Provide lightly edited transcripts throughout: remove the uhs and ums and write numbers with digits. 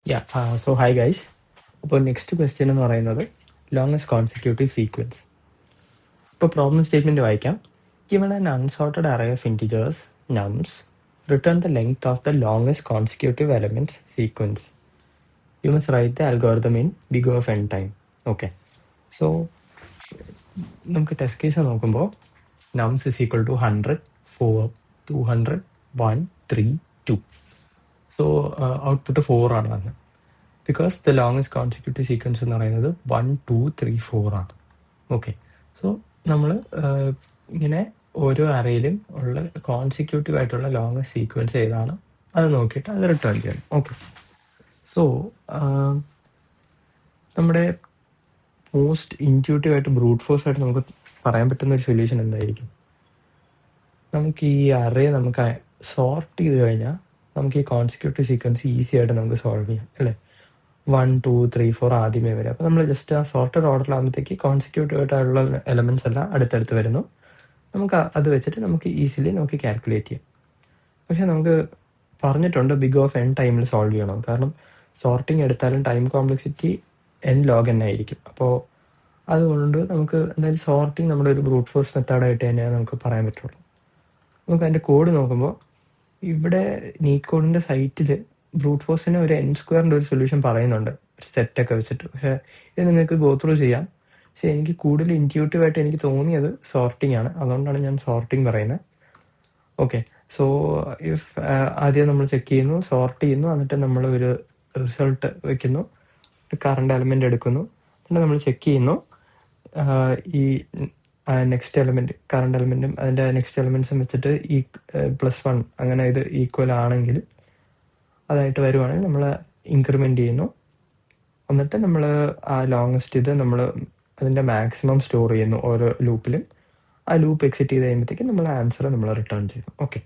So hi guys. അപ്പോൾ next question എന്ന് പറയുന്നത് ലോങ്സ്റ്റ് കോൺസിക്യൂട്ടീവ് സീക്വൻസ്. ഇപ്പോൾ പ്രോബ്ലം സ്റ്റേറ്റ്മെൻറ്റ് വായിക്കാം. Given an unsorted array of integers nums, return the length of the longest consecutive elements sequence. You must write the algorithm in big O of n time. Okay. So നമുക്ക് test case നോക്കുമ്പോൾ nums is equal to 100, 4, 200, 1, 3, 2. So output 4 ആണ് വന്നത്. Because the longest consecutive sequence എന്ന് പറയുന്നത് 1, 2, 3, 4 ആണ്. Okay. So നമ്മൾ ഇങ്ങനെ ഓരോ അറയിലും ഉള്ള കോൺസിക്യൂട്ടീവ് ആയിട്ടുള്ള ലോങ്സ്റ്റ് സീക്വൻസ് ഏതാണ് അത് നോക്കിയിട്ട് അത് റിട്ടേൺ ചെയ്യണം. ഓക്കെ. സോ നമ്മുടെ മോസ്റ്റ് ഇൻറ്റ്യൂട്ടീവ് ആയിട്ട് ബ്രൂട്ട് ഫോഴ്സ് ആയിട്ട് നമുക്ക് പറയാൻ പറ്റുന്ന ഒരു സൊല്യൂഷൻ എന്തായിരിക്കും? നമുക്ക് ഈ അറേ നമുക്ക് സോർട്ട് ചെയ്ത് കഴിഞ്ഞാൽ നമുക്ക് ഈ കോൺസിക്യൂട്ടീവ് സീക്വൻസ് ഈസി ആയിട്ട് നമുക്ക് സോൾവ് ചെയ്യാം അല്ലേ? 1, 2, 3, 4 ആദ്യമേ വരും. അപ്പോൾ നമ്മൾ ജസ്റ്റ് ആ സോർട്ടഡ് ഓർഡറിലാകുമ്പോഴത്തേക്ക് കോൺസിക്യൂട്ടീവ് ആയിട്ടുള്ള എലമെന്റ്സ് എല്ലാം അടുത്തടുത്ത് വരുന്നു. നമുക്ക് അത് വെച്ചിട്ട് നമുക്ക് ഈസിലി നമുക്ക് കാൽക്കുലേറ്റ് ചെയ്യാം. പക്ഷെ നമുക്ക് പറഞ്ഞിട്ടുണ്ട് ബിഗ് ഓഫ് n ടൈമിൽ സോൾവ് ചെയ്യണം. കാരണം സോർട്ടിങ് എടുത്താലും time complexity n log n ആയിരിക്കും. അപ്പോൾ അതുകൊണ്ട് നമുക്ക് എന്തായാലും സോർട്ടിങ് നമ്മുടെ ഒരു ബ്രൂട്ട് ഫോഴ്സ് മെത്തേഡായിട്ട് തന്നെയാണ് നമുക്ക് പറയാൻ പറ്റുള്ളൂ. നമുക്ക് അതിൻ്റെ കോഡ് നോക്കുമ്പോൾ ഇവിടെ നീറ്റ് കോഡിൻ്റെ സൈറ്റിൽ ബ്രൂട്ട് ഫോഴ്സിന് ഒരു n² ഒരു സൊല്യൂഷൻ പറയുന്നുണ്ട്, ഒരു സെറ്റൊക്കെ വെച്ചിട്ട്. പക്ഷേ ഇത് നിങ്ങൾക്ക് ഗോ ത്രൂ ചെയ്യാം. പക്ഷെ എനിക്ക് കൂടുതൽ ഇൻറ്റ്യൂട്ടീവായിട്ട് എനിക്ക് തോന്നിയത് സോർട്ടിങ് ആണ്. അതുകൊണ്ടാണ് ഞാൻ സോർട്ടിങ് പറയുന്നത്. ഓക്കെ. സോ ഇഫ് ആദ്യം നമ്മൾ ചെക്ക് ചെയ്യുന്നു, സോർട്ട് ചെയ്യുന്നു, എന്നിട്ട് നമ്മൾ ഒരു റിസൾട്ട് വെക്കുന്നു, കറണ്ട് എലമെൻ്റ് എടുക്കുന്നു, പിന്നെ നമ്മൾ ചെക്ക് ചെയ്യുന്നു ഈ നെക്സ്റ്റ് എലമെൻറ്റ് കറണ്ട് എലമെൻറ്റും അതിൻ്റെ നെക്സ്റ്റ് എലമെൻറ്റ്സും വെച്ചിട്ട് ഈ +1 അങ്ങനെ ഇത് ഈക്വൽ ആണെങ്കിൽ അതായിട്ട് വരുവാണെങ്കിൽ നമ്മൾ ഇൻക്രിമെൻ്റ് ചെയ്യുന്നു. എന്നിട്ട് നമ്മൾ ആ ലോങ്സ്റ്റ് ഇത് നമ്മൾ അതിൻ്റെ മാക്സിമം സ്റ്റോർ ചെയ്യുന്നു ഓരോ ലൂപ്പിലും. ആ ലൂപ്പ് എക്സിറ്റ് ചെയ്ത് കഴിയുമ്പോഴത്തേക്കും നമ്മൾ ആൻസർ നമ്മൾ റിട്ടേൺ ചെയ്യുന്നു. ഓക്കെ.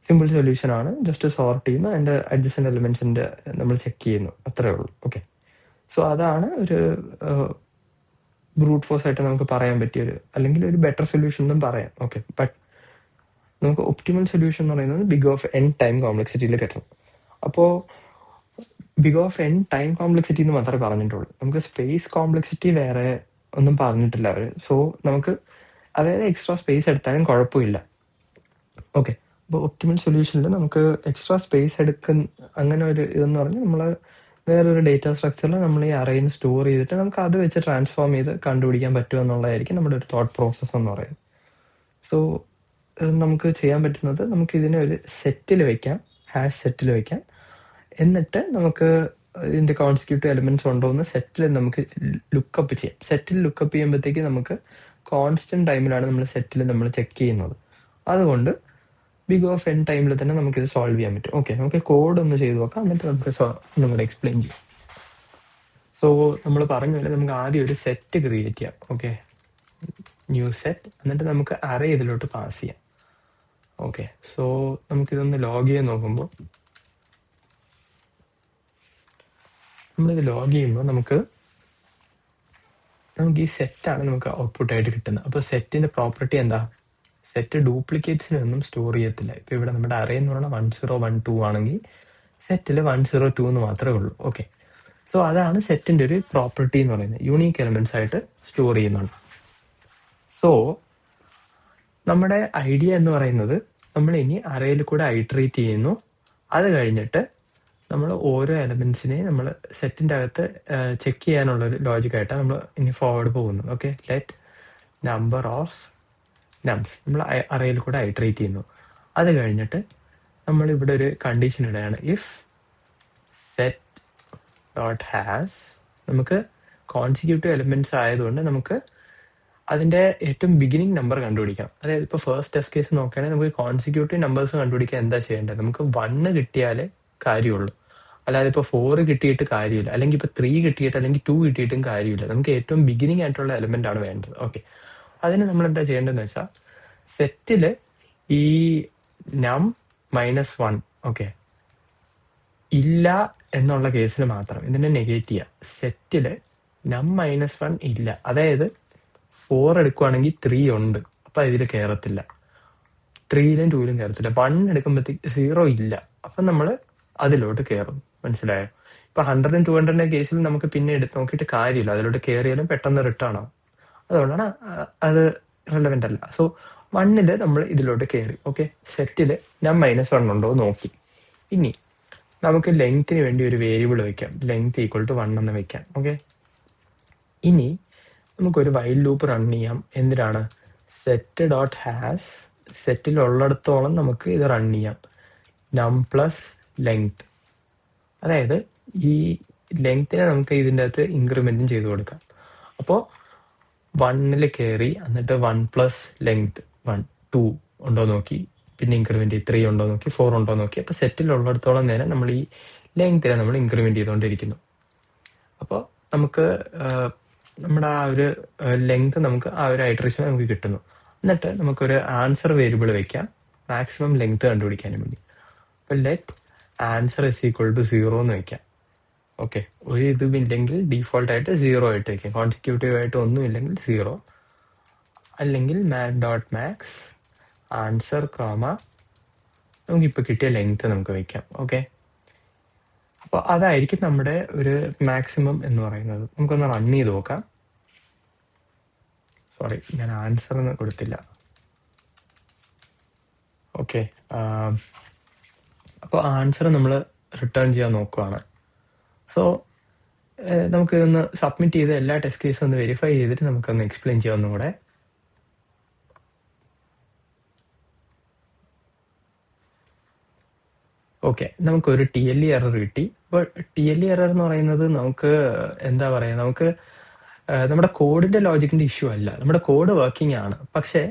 സിമ്പിൾ സൊല്യൂഷൻ ആണ്. ജസ്റ്റ് സോർട്ട് ചെയ്യുന്നു, അതിൻ്റെ അഡ്ജസ്റ്റൻ്റ് എലിമെൻസിൻ്റെ നമ്മൾ ചെക്ക് ചെയ്യുന്നു, അത്രേ ഉള്ളൂ. ഓക്കെ. സോ അതാണ് ഒരു ബ്രൂട്ട് ഫോഴ്സ് ആയിട്ട് നമുക്ക് പറയാൻ പറ്റിയൊരു, അല്ലെങ്കിൽ ഒരു ബെറ്റർ സൊല്യൂഷൻ എന്നും പറയാം. ഓക്കെ. ബട്ട് നമുക്ക് ഒപ്റ്റിമൽ സൊല്യൂഷൻ എന്ന് പറയുന്നത് ബിഗ് ഓഫ് n ടൈം കോംപ്ലക്സിറ്റിയിൽ കിട്ടണം. അപ്പോൾ big of n time complexity എന്ന് മാത്രമേ പറഞ്ഞിട്ടുള്ളൂ. നമുക്ക് സ്പേസ് കോംപ്ലക്സിറ്റി വേറെ ഒന്നും പറഞ്ഞിട്ടില്ല അവർ. സോ നമുക്ക് അതായത് എക്സ്ട്രാ സ്പേസ് എടുത്താലും കുഴപ്പമില്ല. ഓക്കെ. അപ്പോൾ ഒപ്റ്റിമൽ സൊല്യൂഷനിൽ നമുക്ക് എക്സ്ട്രാ സ്പേസ് അങ്ങനെ ഒരു ഇതെന്ന് പറഞ്ഞാൽ നമ്മൾ വേറൊരു ഡേറ്റ സ്ട്രക്ചറിൽ നമ്മൾ ഈ അറേയിൽ സ്റ്റോർ ചെയ്തിട്ട് നമുക്ക് അത് വെച്ച് ട്രാൻസ്ഫോം ചെയ്ത് കണ്ടുപിടിക്കാൻ പറ്റും എന്നുള്ളതായിരിക്കും നമ്മുടെ ഒരു തോട്ട് പ്രോസസ്സ് എന്ന് പറയുന്നത്. സോ നമുക്ക് ചെയ്യാൻ പറ്റുന്നത് നമുക്ക് ഇതിനെ ഒരു സെറ്റിൽ വയ്ക്കാം, ഹാഷ് സെറ്റിൽ വയ്ക്കാം. എന്നിട്ട് നമുക്ക് ഇതിൻ്റെ കോൺസിക്യൂട്ടീവ് എലിമെന്റ്സ് ഉണ്ടോ എന്ന് സെറ്റിൽ നമുക്ക് ലുക്കപ്പ് ചെയ്യാം. സെറ്റിൽ ലുക്കപ്പ് ചെയ്യുമ്പോഴത്തേക്ക് നമുക്ക് കോൺസ്റ്റന്റ് ടൈമിലാണ് നമ്മൾ സെറ്റിൽ നമ്മൾ ചെക്ക് ചെയ്യുന്നത്. അതുകൊണ്ട് ബിഗ് ഓഫ് n ടൈമിൽ തന്നെ നമുക്കിത് സോൾവ് ചെയ്യാൻ പറ്റും. ഓക്കെ. നമുക്ക് കോഡ് ഒന്ന് ചെയ്ത് നോക്കാം, എന്നിട്ട് നമുക്ക് ഒന്നുകൂടെ എക്സ്പ്ലെയിൻ ചെയ്യാം. സോ നമ്മൾ പറഞ്ഞ പോലെ നമുക്ക് ആദ്യം ഒരു സെറ്റ് ക്രിയേറ്റ് ചെയ്യാം. ഓക്കെ. New set. എന്നിട്ട് നമുക്ക് അറേ ഇതിലോട്ട് പാസ് ചെയ്യാം. ഓക്കെ. സോ നമുക്കിതൊന്ന് ലോഗ് ചെയ്ത് നോക്കുമ്പോൾ നമ്മളിത് ലോഗ് ചെയ്യുമ്പോൾ നമുക്ക് ഈ സെറ്റാണ് നമുക്ക് ഔട്ട്പുട്ടായിട്ട് കിട്ടുന്നത്. അപ്പോൾ സെറ്റിൻ്റെ പ്രോപ്പർട്ടി എന്താ? സെറ്റ് ഡ്യൂപ്ലിക്കേറ്റ്സിനൊന്നും സ്റ്റോർ ചെയ്യത്തില്ല. ഇപ്പോൾ ഇവിടെ നമ്മുടെ അറേ എന്ന് പറഞ്ഞാൽ 1012 ആണെങ്കിൽ സെറ്റിൽ 102 എന്ന് മാത്രമേ ഉള്ളൂ. ഓക്കെ. സോ അതാണ് സെറ്റിൻ്റെ ഒരു പ്രോപ്പർട്ടി എന്ന് പറയുന്നത്. യൂണീക്ക് എലമെന്റ്സ് ആയിട്ട് സ്റ്റോർ ചെയ്യുന്നുണ്ട്. സോ നമ്മുടെ ഐഡിയ എന്ന് പറയുന്നത് നമ്മൾ ഇനി അറേയിൽ കൂടെ ഐട്രേറ്റ് ചെയ്യുന്നു. അത് കഴിഞ്ഞിട്ട് നമ്മൾ ഓരോ എലമെന്റ്സിനെ നമ്മൾ സെറ്റിൻ്റെ അകത്ത് ചെക്ക് ചെയ്യാനുള്ളൊരു ലോജിക്കായിട്ടാണ് നമ്മൾ ഇനി ഫോർവേഡ് പോകുന്നത്. ഓക്കെ. ലെറ്റ് നമ്പർ ഓഫ് നംസ് നമ്മൾ അറേയിൽ കൂടെ ഐട്രേറ്റ് ചെയ്യുന്നു. അത് കഴിഞ്ഞിട്ട് നമ്മൾ ഇവിടെ ഒരു കണ്ടീഷൻ ഇടുകയാണ്. ഇഫ് സെറ്റ് ഡോട്ട് ഹാസ്, നമുക്ക് കോൺസിക്യൂട്ടീവ് എലിമെന്റ്സ് ആയതുകൊണ്ട് നമുക്ക് അതിൻ്റെ ഏറ്റവും ബിഗിനിങ് നമ്പർ കണ്ടുപിടിക്കാം. അതായത് ഇപ്പോൾ ഫസ്റ്റ് ടെസ്റ്റ് കേസ് നോക്കുകയാണെങ്കിൽ നമുക്ക് കോൺസിക്യൂട്ടീവ് നമ്പേഴ്സ് കണ്ടുപിടിക്കാൻ എന്താ ചെയ്യേണ്ടത്? നമുക്ക് 1 കിട്ടിയാലേ കാര്യമുള്ളൂ. അല്ലാതെ ഇപ്പോൾ 4 കിട്ടിയിട്ട് കാര്യമില്ല, അല്ലെങ്കിൽ ഇപ്പോൾ 3 കിട്ടിയിട്ട് അല്ലെങ്കിൽ 2 കിട്ടിയിട്ടും കാര്യമില്ല. നമുക്ക് ഏറ്റവും ബിഗിനിങ് ആയിട്ടുള്ള എലിമെന്റ് ആണ് വേണ്ടത്. ഓക്കെ. അതിന് നമ്മൾ എന്താ ചെയ്യേണ്ടതെന്ന് വെച്ചാൽ സെറ്റിൽ ഈ നം -1 ഓക്കെ ഇല്ല എന്നുള്ള കേസിൽ മാത്രം ഇതിനെ നെഗേറ്റ് ചെയ്യുക. സെറ്റിൽ നം -1 ഇല്ല, അതായത് 4 എടുക്കുവാണെങ്കിൽ 3 ഉണ്ട്, അപ്പം ഇതിൽ കയറത്തില്ല. 3ലും 2ലും കയറത്തില്ല. 1 എടുക്കുമ്പോഴത്തേക്ക് 0 ഇല്ല, അപ്പം നമ്മൾ അതിലോട്ട് കയറും. മനസ്സിലായോ? ഇപ്പൊ 100 200 കേസിൽ നമുക്ക് പിന്നെ എടുത്ത് നോക്കിയിട്ട് കാര്യമില്ല, അതിലോട്ട് കയറിയാലും പെട്ടെന്ന് റിട്ടേൺ ആവും. അതുകൊണ്ടാണ് അത് റെലവെന്റ് അല്ല. സോ 1 നമ്മൾ ഇതിലോട്ട് കയറി. ഓക്കെ, സെറ്റില് ഞാൻ -1 ഉണ്ടോ നോക്കി. ഇനി നമുക്ക് ലെങ്ത്തിന് വേണ്ടി ഒരു വേരിയബിൾ വെക്കാം, ലെങ്ത് = 1 എന്ന് വെക്കാം. ഓക്കെ, ഇനി നമുക്കൊരു വൈൽ ലൂപ്പ് റൺ ചെയ്യാം. എന്തിനാണ്? സെറ്റ് ഡോട്ട് ഹാസ് സെറ്റിലുള്ളിടത്തോളം നമുക്ക് ഇത് റൺ ചെയ്യാം. നം പ്ലസ് ലെങ്ത്, അതായത് ഈ ലെങ്ത്തിനെ നമുക്ക് ഇതിൻ്റെ അകത്ത് ഇൻക്രിമെന്റും ചെയ്ത് കൊടുക്കാം. അപ്പോൾ 1 കയറി, എന്നിട്ട് 1 പ്ലസ് ലെങ്ത് 1 2 ഉണ്ടോ നോക്കി, പിന്നെ ഇൻക്രിമെന്റ് 3 ഉണ്ടോ നോക്കി, 4 ഉണ്ടോ നോക്കി. അപ്പോൾ സെറ്റിലുള്ളിടത്തോളം നേരം നമ്മൾ ഈ ലെങ്ത്തിനെ നമ്മൾ ഇൻക്രിമെന്റ് ചെയ്തുകൊണ്ടിരിക്കുന്നു. അപ്പോൾ നമുക്ക് നമ്മുടെ ആ ഒരു ലെങ്ത് നമുക്ക് ആ ഒരു ഐറ്ററേഷൻ നമുക്ക് കിട്ടുന്നു. എന്നിട്ട് നമുക്കൊരു ആൻസർ വേരിയബിൾ വെക്കാം മാക്സിമം ലെങ്ത് കണ്ടുപിടിക്കാനും വേണ്ടി. അപ്പോൾ ലെറ്റ് ആൻസർ = 0 എന്ന് വെക്കാം. ഓക്കെ, ഒരു ഇതും ഇല്ലെങ്കിൽ ഡീഫോൾട്ട് ആയിട്ട് 0 ആയിട്ട് വെക്കാം. കോൺസിക്യൂട്ടീവ് ആയിട്ട് ഒന്നും ഇല്ലെങ്കിൽ 0, അല്ലെങ്കിൽ math.max ആൻസർ നമുക്കിപ്പോൾ കിട്ടിയ ലെങ്ത് നമുക്ക് വെക്കാം. ഓക്കെ, അപ്പോൾ അതായിരിക്കും നമ്മുടെ ഒരു മാക്സിമം എന്ന് പറയുന്നത്. നമുക്കൊന്ന് റൺ ചെയ്ത് നോക്കാം. സോറി, ഞാൻ ആൻസർ ഒന്നും കൊടുത്തില്ല. ഓക്കെ, അപ്പോൾ ആൻസർ നമ്മൾ റിട്ടേൺ ചെയ്യാൻ നോക്കുവാണ്. സോ നമുക്കിതൊന്ന് സബ്മിറ്റ് ചെയ്ത് എല്ലാ ടെസ്റ്റ് കേസും ഒന്ന് വെരിഫൈ ചെയ്തിട്ട് നമുക്കൊന്ന് എക്സ്പ്ലെയിൻ ചെയ്യാം ഒന്നുകൂടെ. ഓക്കെ, നമുക്കൊരു TLE എറർ കിട്ടി. അപ്പോൾ TLE എറർ എന്ന് പറയുന്നത് നമുക്ക് എന്താ പറയുക, നമുക്ക് നമ്മുടെ കോഡിന്റെ ലോജിക്കിന്റെ ഇഷ്യൂ അല്ല, നമ്മുടെ കോഡ് വർക്കിംഗ് ആണ്. പക്ഷേ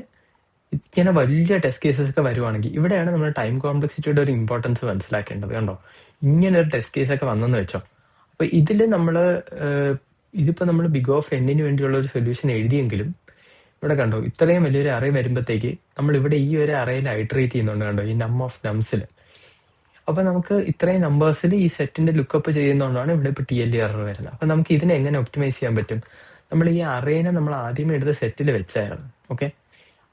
ഇങ്ങനെ വലിയ ടെസ്റ്റ് കേസസ് ഒക്കെ വരുവാണെങ്കിൽ ഇവിടെയാണ് നമ്മൾ ടൈം കോംപ്ലക്സിറ്റിയുടെ ഒരു ഇമ്പോർട്ടൻസ് മനസ്സിലാക്കേണ്ടത്. കണ്ടോ, ഇങ്ങനെ ഒരു ടെസ്റ്റ് കേസ് ഒക്കെ വന്നെന്ന് വെച്ചോ. അപ്പൊ ഇതിൽ ഇതിപ്പോ നമ്മൾ big-O വേണ്ടിയുള്ള ഒരു സൊല്യൂഷൻ എഴുതിയെങ്കിലും ഇവിടെ കണ്ടോ, ഇത്രയും വലിയൊരു അറേ വരുമ്പോഴത്തേക്ക് നമ്മൾ ഇവിടെ ഈ ഒരു അറേയിൽ ഐറ്ററേറ്റ് ചെയ്യുന്നുണ്ട്. കണ്ടോ, ഈ നം ഓഫ് നംസിൽ. അപ്പൊ നമുക്ക് ഇത്രയും നമ്പേഴ്സിൽ ഈ സെറ്റിന്റെ ലുക്കപ്പ് ചെയ്യുന്നതുകൊണ്ടാണ് ഇവിടെ ഇപ്പൊ TLE എറർ വരുന്നത്. അപ്പൊ നമുക്ക് ഇതിനെ എങ്ങനെ ഒപ്റ്റിമൈസ് ചെയ്യാൻ പറ്റും? നമ്മൾ ഈ അറേനെ നമ്മൾ ആദ്യമേ എടുത്ത സെറ്റിൽ വെച്ചായിരുന്നു. ഓക്കെ,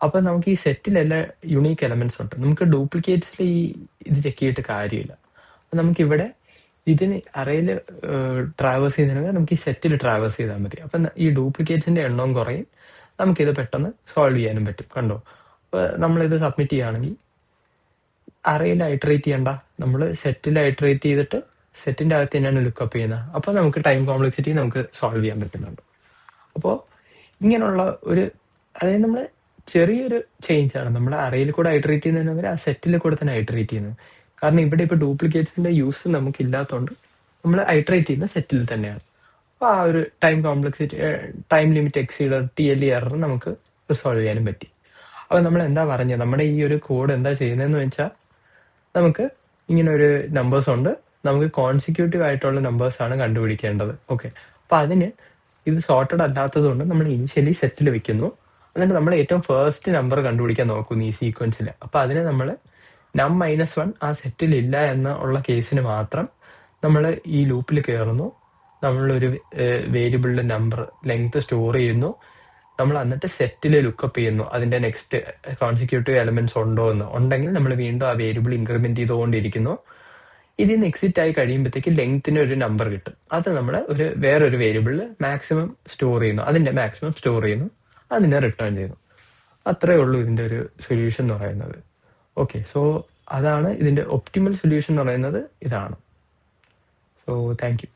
അപ്പൊ നമുക്ക് ഈ സെറ്റിലെല്ലാം യുണീക്ക് എലമെന്റ്സ് ഉണ്ട്. നമുക്ക് ഡ്യൂപ്ലിക്കേറ്റ്സിൽ ഈ ഇത് ചെക്ക് ചെയ്തിട്ട് കാര്യമില്ല. അപ്പൊ നമുക്കിവിടെ ഇതിന് അറേയിൽ ട്രാവേഴ്സ് ചെയ്യുന്നതിന് നമുക്ക് ഈ സെറ്റിൽ ട്രാവേഴ്സ് ചെയ്താൽ മതി. അപ്പൊ ഈ ഡ്യൂപ്ലിക്കേറ്റ്സിന്റെ എണ്ണവും കുറയും, നമുക്കിത് പെട്ടെന്ന് സോൾവ് ചെയ്യാനും പറ്റും. കണ്ടോ, അപ്പൊ നമ്മളിത് സബ്മിറ്റ് ചെയ്യുകയാണെങ്കിൽ അറേയിൽ ഐറ്ററേറ്റ് ചെയ്യണ്ട, നമ്മൾ സെറ്റിൽ ഐറ്ററേറ്റ് ചെയ്തിട്ട് സെറ്റിന്റെ അകത്ത് തന്നെയാണ് ലുക്കപ്പ് ചെയ്യുന്നത്. അപ്പൊ നമുക്ക് ടൈം കോംപ്ലക്സിറ്റി നമുക്ക് സോൾവ് ചെയ്യാൻ പറ്റുന്നുണ്ട്. അപ്പോൾ ഇങ്ങനെയുള്ള ഒരു, അതായത് നമ്മൾ ചെറിയൊരു ചേഞ്ച് ആണ് നമ്മൾ അറേയിൽ കൂടെ ഐറ്ററേറ്റ് ചെയ്യുന്നതെങ്കിൽ ആ സെറ്റിൽ കൂടെ തന്നെ ഐറ്ററേറ്റ് ചെയ്യുന്നത്. കാരണം ഇവിടെ ഇപ്പൊ ഡ്യൂപ്ലിക്കേറ്റ്സിന്റെ യൂസ് നമുക്ക് ഇല്ലാത്തതുകൊണ്ട് നമ്മൾ ഐറ്ററേറ്റ് ചെയ്യുന്ന സെറ്റിൽ തന്നെയാണ്. അപ്പൊ ആ ഒരു time complexity, time limit exceeded, TLE error നമുക്ക് റിസോൾവ് ചെയ്യാനും പറ്റി. അപ്പൊ നമ്മൾ എന്താ പറഞ്ഞത്, നമ്മുടെ ഈ ഒരു കോഡ് എന്താ ചെയ്യുന്നതെന്ന് വെച്ചാൽ നമുക്ക് ഇങ്ങനെ ഒരു നമ്പേഴ്സ് ഉണ്ട്, നമുക്ക് കോൺസിക്യൂട്ടീവ് ആയിട്ടുള്ള നമ്പേഴ്സ് ആണ് കണ്ടുപിടിക്കേണ്ടത്. ഓക്കെ, അപ്പൊ അതിന് ഇത് സോർട്ടഡ് അല്ലാത്തത് കൊണ്ട് നമ്മൾ ഇനിഷ്യലി സെറ്റിൽ വെക്കുന്നു. എന്നിട്ട് നമ്മൾ ഏറ്റവും ഫസ്റ്റ് നമ്പർ കണ്ടുപിടിക്കാൻ നോക്കുന്നു ഈ സീക്വൻസിൽ. അപ്പൊ അതിന് നമ്മൾ നം -1 ആ സെറ്റിൽ ഇല്ല എന്നുള്ള കേസിന് മാത്രം നമ്മൾ ഈ ലൂപ്പിൽ കയറുന്നു. നമ്മളൊരു വേരിയബിളിന്റെ നമ്പർ ലെങ്ത് സ്റ്റോർ ചെയ്യുന്നു. നമ്മൾ എന്നിട്ട് സെറ്റിൽ ലുക്കപ്പ് ചെയ്യുന്നു അതിന്റെ നെക്സ്റ്റ് കോൺസിക്യൂട്ടീവ് എലമെന്റ്സ് ഉണ്ടോ എന്ന്. ഉണ്ടെങ്കിൽ നമ്മൾ വീണ്ടും ആ വേരിയബിൾ ഇൻക്രിമെന്റ് ചെയ്തുകൊണ്ടിരിക്കുന്നു. ഇതിന് എക്സിറ്റ് ആയി കഴിയുമ്പോഴത്തേക്ക് ലെങ്ത്തിന് ഒരു നമ്പർ കിട്ടും. അത് നമ്മൾ വേറൊരു വേരിയബിളിൽ മാക്സിമം സ്റ്റോർ ചെയ്യുന്നു, അതിന്റെ മാക്സിമം സ്റ്റോർ ചെയ്യുന്നു, അതിനെ റിട്ടേൺ ചെയ്യുന്നു. അത്രേ ഉള്ളൂ ഇതിന്റെ ഒരു സൊല്യൂഷൻ എന്ന് പറയുന്നത്. ഓക്കെ, സോ അതാണ് ഇതിന്റെ ഒപ്റ്റിമൽ സൊല്യൂഷൻ എന്ന് പറയുന്നത്, ഇതാണ്. So thank you.